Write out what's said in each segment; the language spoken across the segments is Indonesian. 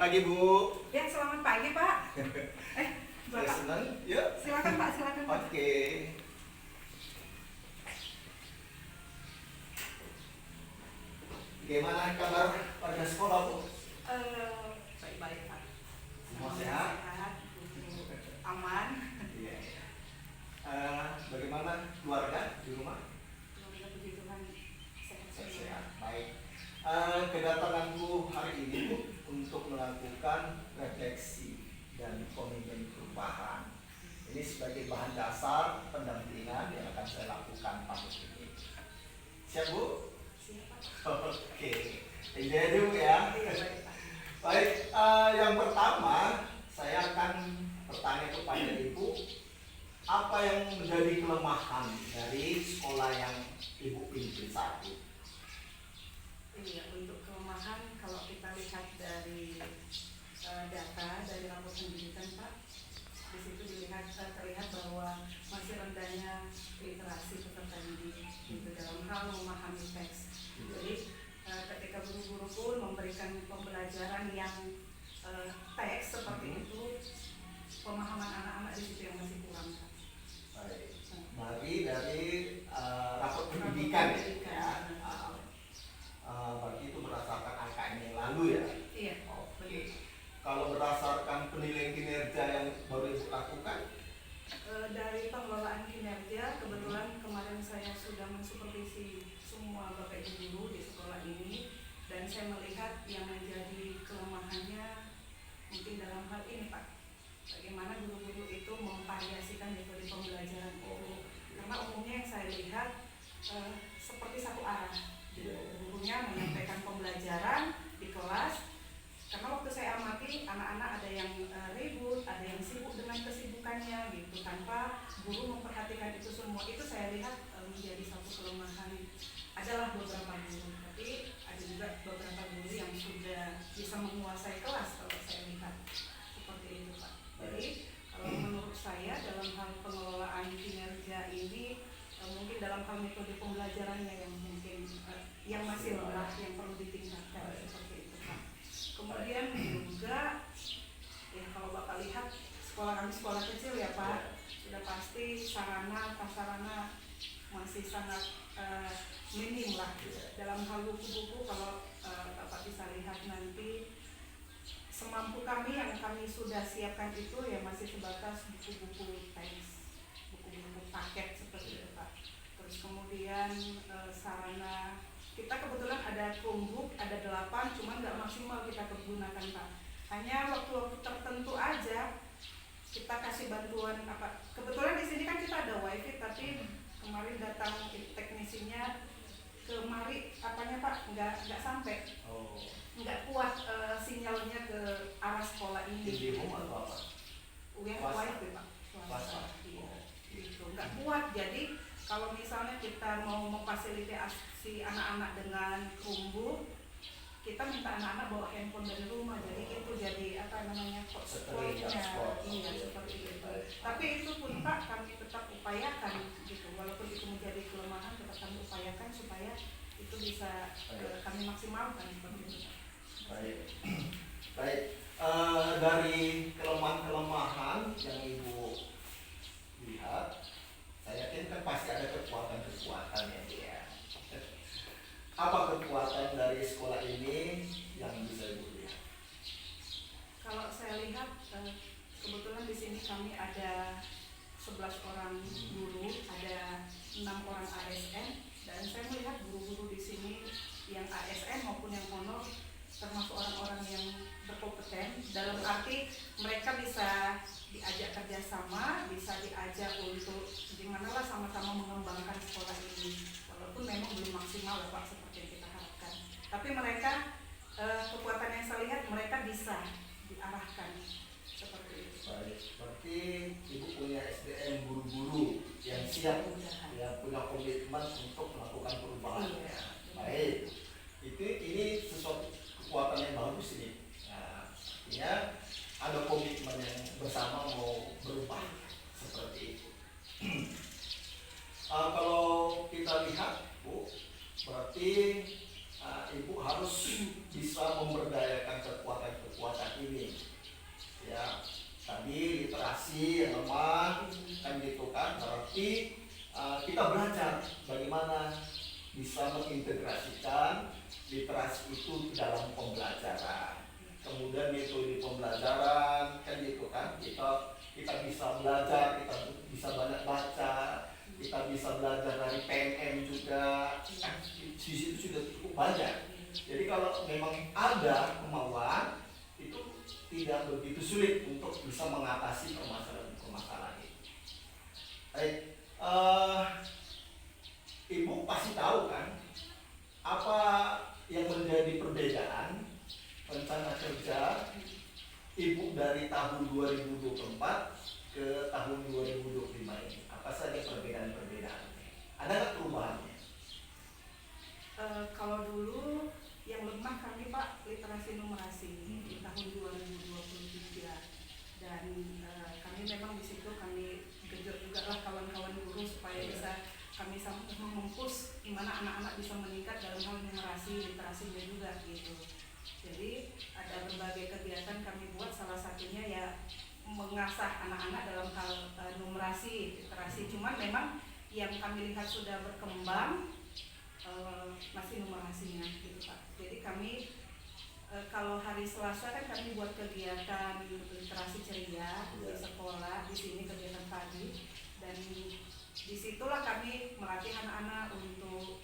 pagi Bu. Ya, selamat pagi Pak. Saya Bapak, senang. Yuk. silakan Pak, silakan Pak. Oke. Gimana kabar warga sekolah Bu? Baik-baik Pak. Semua sehat? Sehat, aman. Iya. Bagaimana keluarga di rumah? Semoga puji Tuhan sehat semua. Sehat. Baik. Kedatanganku hari ini Bu untuk melakukan refleksi dan komitmen perubahan. Ini sebagai bahan dasar pendampingan yang akan saya lakukan tahun ini. Siap Bu? Siap Pak. Oke, enjoy dulu ya. Iya, baik Pak. Baik, yang pertama saya akan bertanya kepada Ibu, apa yang menjadi kelemahan dari sekolah yang Ibu pimpin saat ini? Iya, untuk kelemahan kalau kita lihat dari data dari rapor pendidikan Pak, di situ terlihat bahwa masih rendahnya literasi peserta didik itu dalam hal memahami teks. Jadi ketika guru-guru pun memberikan pembelajaran yang teks seperti itu, pemahaman anak-anak di situ yang masih kurang Pak. Baik, dari rapor pendidikan ya. Berarti itu berdasarkan angka yang lalu ya? Iya. Oke. Kalau berdasarkan penilaian kinerja yang baru Ibu lakukan? Dari pengelolaan kinerja, kebetulan kemarin saya sudah mensupervisi semua Bapak Ibu guru di sekolah ini, dan saya melihat yang menjadi kelemahannya mungkin dalam hal ini Pak, bagaimana guru-guru itu memvariasikan metode pembelajaran itu, karena umumnya yang saya lihat seperti satu arah, gurunya menyampaikan pembelajaran di kelas. Karena waktu saya amati, anak-anak ada yang ribut, ada yang sibuk dengan kesibukannya gitu, tanpa guru memperhatikan itu semua. Itu saya lihat menjadi satu kelemahan. Adalah beberapa guru, tapi ada juga beberapa guru yang sudah bisa menguasai kelas kalau saya lihat seperti itu Pak. Jadi kalau menurut saya dalam hal pengelolaan kinerja ini mungkin dalam hal metode pembelajarannya yang mungkin yang masih lemah, yang perlu ditingkatkan seperti itu Pak. Kemudian juga ya kalau Bapak lihat sekolah kami sekolah kecil ya Pak, sudah pasti sarana prasarana masih sangat minim lah. Dalam hal buku-buku kalau Bapak bisa lihat nanti, semampu kami yang kami sudah siapkan itu ya masih sebatas buku-buku teks, buku-buku paket seperti itu Pak. Terus kemudian sarana kita kebetulan ada Chromebook, ada 8, cuman nggak maksimal kita gunakan Pak. Hanya waktu-waktu tertentu aja kita kasih bantuan apa. Kebetulan di sini kan kita ada wifi, tapi kemarin datang teknisinya kemari apanya Pak nggak sampai, nggak kuat sinyalnya ke arah sekolah ini. Di rumah atau apa? Yang wifi Pak. Iya, gitu. Nggak kuat. Jadi kalau misalnya kita mau memfasilitasi anak-anak dengan Chromebook, kita minta anak-anak bawa handphone dari rumah. Jadi itu jadi apa namanya hotspotnya. Iya seperti itu. Tapi itu pun Pak kami tetap upayakan gitu. Walaupun itu menjadi kelemahan, tetap kami upayakan supaya itu bisa kami maksimalkan seperti itu. Baik. Baik. Dari kelemahan-kelemahan yang Ibu lihat, saya yakin kan pasti ada kekuatan-kekuatan ya. Apa kekuatan dari sekolah ini yang bisa Ibu lihat? Kalau saya lihat kebetulan di sini kami ada 11 orang guru, ada 6 orang ASN, dan saya melihat guru-guru di sini yang ASN maupun yang honor termasuk orang-orang yang berkompeten, dalam arti mereka bisa diajak kerjasama, bisa diajak untuk gimana lah sama-sama mengembangkan sekolah ini, walaupun memang belum maksimal ya Pak seperti yang kita harapkan. Tapi mereka kekuatan yang saya lihat mereka bisa diarahkan seperti itu. Baik, berarti Ibu punya SDM guru-guru yang siap, yang punya komitmen untuk melakukan perubahan. Iya. Baik, ini sesuatu kekuatan yang bagus ini. Nah, artinya ada komitmen yang bersama mau berubah seperti itu. Kalau kita lihat Bu, berarti Ibu harus bisa memberdayakan kekuatan-kekuatan literasi itu dalam pembelajaran. Kemudian metode pembelajaran kan gitu kan, kita bisa belajar, kita bisa banyak baca, kita bisa belajar dari PNM juga, kan di situ sudah cukup banyak. Jadi kalau memang ada kemauan, itu tidak begitu sulit untuk bisa mengatasi permasalahan itu. Baik, Ibu pasti tahu kan apa yang menjadi perbedaan rencana kerja Ibu dari tahun 2024 ke tahun 2025 ini. Apa saja perbedaan-perbedaannya? Ada nggak perubahannya? Kalau dulu yang lemah kami Pak literasi numerasi di tahun 2023, dan kami memang di situ kami genjot juga lah kawan-kawan guru supaya bisa kami memfokus gimana anak-anak bisa meningkat dalam hal numerasi literasinya juga gitu. Jadi ada berbagai kegiatan kami buat, salah satunya ya mengasah anak-anak dalam hal numerasi literasi. Cuman memang yang kami lihat sudah berkembang masih numerasinya gitu Pak. Jadi kami kalau hari Selasa kan kami buat kegiatan literasi ceria di sekolah, di sini kegiatan pagi, dan disitulah kami melatih anak-anak untuk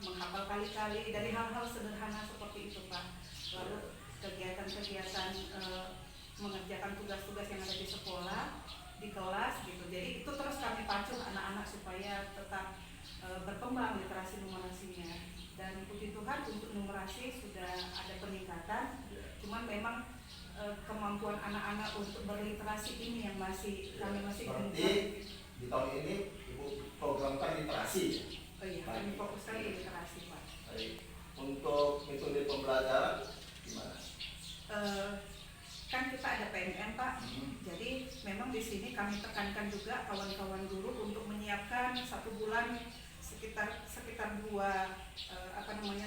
menghafal kali-kali dari hal-hal sederhana seperti itu Pak. Lalu kegiatan-kegiatan mengerjakan tugas-tugas yang ada di sekolah, di kelas gitu. Jadi itu terus kami pacu anak-anak supaya tetap berkembang literasi numerasinya. Dan puji Tuhan untuk numerasi sudah ada peningkatan. Cuman memang kemampuan anak-anak untuk berliterasi ini yang kami masih berarti di tahun ini Ibu programkan literasi ya? Oh iya, kami fokuskan di literasi Pak. Baik. Untuk metode pembelajaran gimana? Kan kita ada PNM Pak, jadi memang di sini kami tekankan juga kawan-kawan guru untuk menyiapkan 1 bulan sekitar 2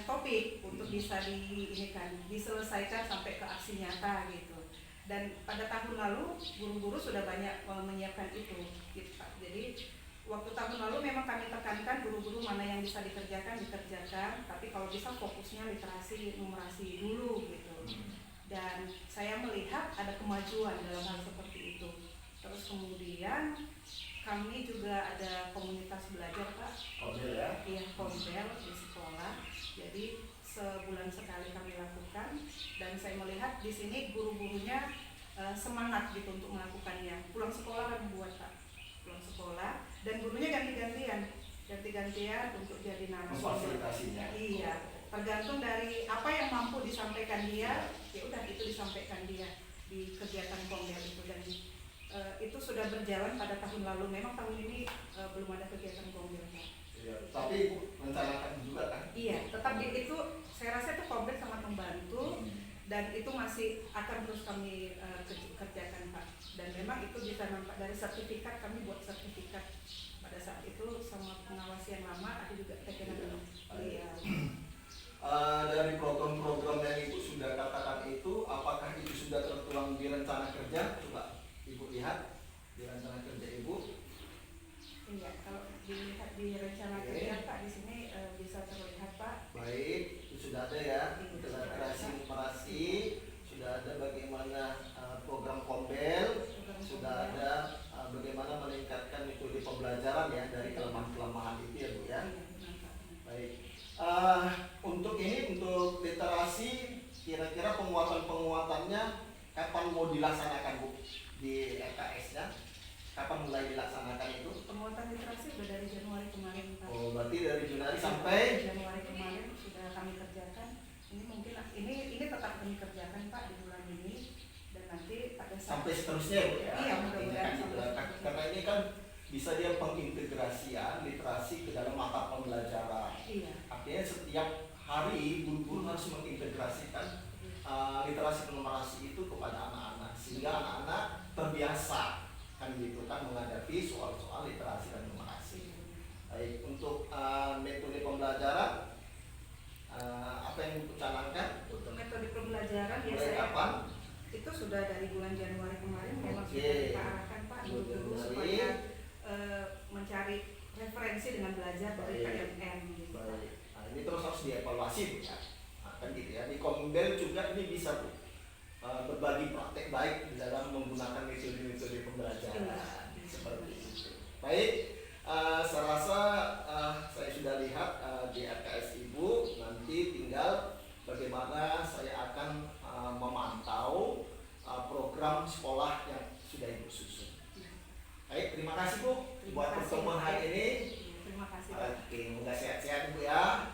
topik untuk bisa diselesaikan sampai ke aksi nyata gitu. Dan pada tahun lalu guru-guru sudah banyak menyiapkan itu gitu Pak. Jadi waktu tahun lalu memang kami tekankan guru-guru mana yang bisa dikerjakan, tapi kalau bisa fokusnya literasi numerasi dulu gitu. Dan saya melihat ada kemajuan dalam hal seperti itu. Terus kemudian kami juga ada komunitas belajar Pak. Kombel ya? Iya, kombel di sekolah. Jadi sebulan sekali kami lakukan, dan saya melihat di sini guru-gurunya semangat gitu untuk melakukannya. Pulang sekolah kami buat Pak. Pulang sekolah dan gurunya ganti-gantian untuk jadi narasumber. Iya, tergantung dari apa yang mampu disampaikan dia, ya udah itu disampaikan dia di kegiatan kombel itu. Dan itu sudah berjalan pada tahun lalu. Memang tahun ini belum ada kegiatan kombel Pak. Iya, tapi Ibu rencanakan juga kan? Iya, tetap itu saya rasa itu kombel sangat membantu. Dan itu masih akan terus kami kerjakan Pak. Dan memang itu bisa nampak dari sertifikat, kami buat sertifikat pada saat itu sama pengawas yang lama, ada juga tekenan beliau. Dari program-program yang Ibu sudah katakan itu, apakah itu sudah tertuang di rencana kerja? Coba Ibu lihat di rencana kerja Ibu. Iya, kalau dilihat di rencana kerja Pak, di sini bisa terlihat Pak. Baik, itu sudah ada ya, literasi numerasi, sudah ada bagaimana program kombel, sudah ada bagaimana meningkatkan metode pembelajaran ya dari kelemahan-kelemahan itu ya Bu ya. Baik, untuk literasi, kira-kira penguatannya kapan mau dilaksanakan Bu di RKS-nya? Kapan mulai dilaksanakan itu? Penguatan literasi sudah dari Januari kemarin Pak. Oh, berarti dari Januari sampai Januari kemarin sudah kami kerjakan. Ini mungkin ini tetap kami kerjakan Pak di bulan ini, dan nanti pada saat sampai seterusnya Bu ya. Iya, mudah-mudahan Karena ini kan bisa dia pengintegrasian literasi ke dalam mata pembelajaran. Iya. Artinya setiap hari guru-guru harus mengintegrasikan literasi numerasi itu kepada anak-anak, sehingga anak-anak terbiasa kan gitu kan menghadapi soal-soal literasi dan numerasi. Baik, untuk metode pembelajaran apa yang Ibu canangkan? Untuk metode pembelajaran ya Mulai saya kapan? itu sudah dari bulan Januari kemarin memang Oke. sudah kita arahkan Pak guru-guru Januari. supaya mencari referensi dengan belajar dari Baik. PNM gitu. Baik. Nah, ini terus harus dievaluasi Bu ya. gitu ya. Di Kominbel juga ini bisa Bu berbagi praktek baik di dalam menggunakan metode-metode pembelajaran seperti itu. Baik, saya rasa saya sudah lihat di RKS Ibu, nanti tinggal bagaimana saya akan memantau program sekolah yang sudah Ibu susun. Baik, terima kasih Bu buat pertemuan hari ini. Terima kasih. Oke, semoga sehat-sehat Bu ya.